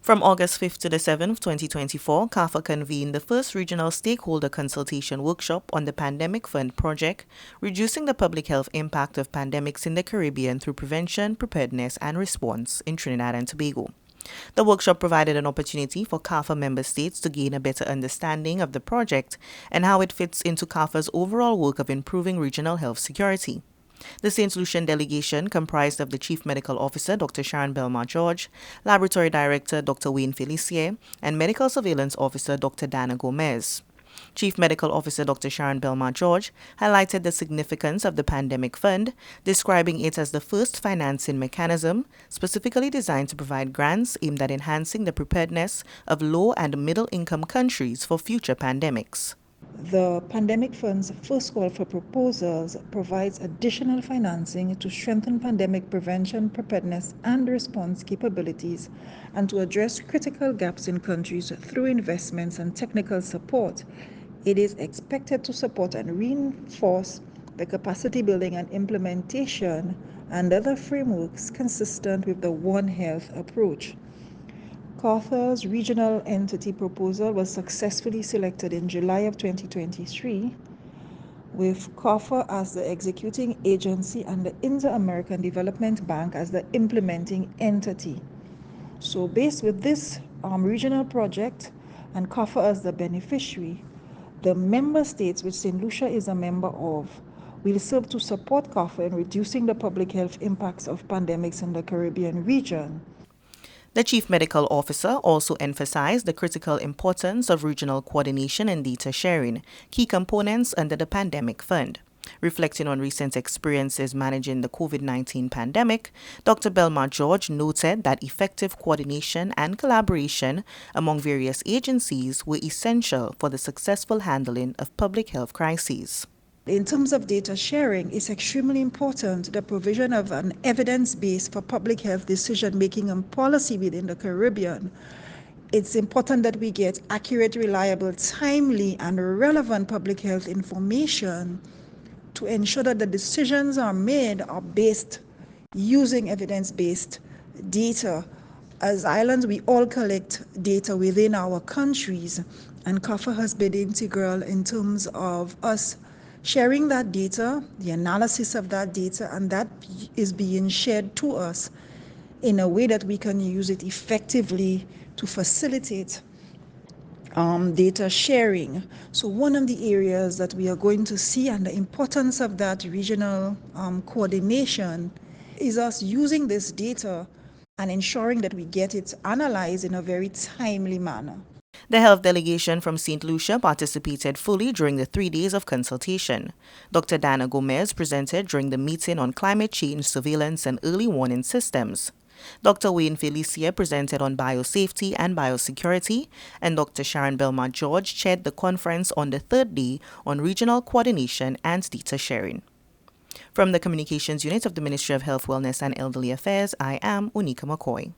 From August 5th to the 7th, 2024, CARPHA convened the first regional stakeholder consultation workshop on the Pandemic Fund project, reducing the public health impact of pandemics in the Caribbean through prevention, preparedness, and response in Trinidad and Tobago. The workshop provided an opportunity for CARPHA member states to gain a better understanding of the project and how it fits into CARPHA's overall work of improving regional health security. The St. Lucian delegation, comprised of the Chief Medical Officer, Dr. Sharon Belmar-George, Laboratory Director, Dr. Wayne Felicier, and Medical Surveillance Officer, Dr. Dana Gomez. Chief Medical Officer Dr. Sharon Belmar-George highlighted the significance of the Pandemic Fund, describing it as the first financing mechanism specifically designed to provide grants aimed at enhancing the preparedness of low and middle-income countries for future pandemics. The Pandemic Fund's first call for proposals provides additional financing to strengthen pandemic prevention, preparedness, and response capabilities, and to address critical gaps in countries through investments and technical support. It is expected to support and reinforce the capacity building and implementation and other frameworks consistent with the One Health approach. CARPHA's regional entity proposal was successfully selected in July of 2023, with CARPHA as the executing agency and the Inter-American Development Bank as the implementing entity. So based with this regional project and CARPHA as the beneficiary, the member states, which St. Lucia is a member of, will serve to support CARPHA in reducing the public health impacts of pandemics in the Caribbean region. The Chief Medical Officer also emphasized the critical importance of regional coordination and data sharing, key components under the Pandemic Fund. Reflecting on recent experiences managing the COVID-19 pandemic, Dr. Belmar-George noted that effective coordination and collaboration among various agencies were essential for the successful handling of public health crises. In terms of data sharing, it's extremely important the provision of an evidence base for public health decision-making and policy within the Caribbean. It's important that we get accurate, reliable, timely, and relevant public health information to ensure that the decisions are made are based using evidence-based data. As islands, we all collect data within our countries, and CARPHA has been integral in terms of us sharing that data, the analysis of that data, and that is being shared to us in a way that we can use it effectively to facilitate data sharing. So one of the areas that we are going to see and the importance of that regional coordination is us using this data and ensuring that we get it analyzed in a very timely manner. The health delegation from St. Lucia participated fully during the 3 days of consultation. Dr. Dana Gomez presented during the meeting on climate change surveillance and early warning systems. Dr. Wayne Felicier presented on biosafety and biosecurity, and Dr. Sharon Belmar-George chaired the conference on the third day on regional coordination and data sharing. From the Communications Unit of the Ministry of Health, Wellness and Elderly Affairs, I am Unika McCoy.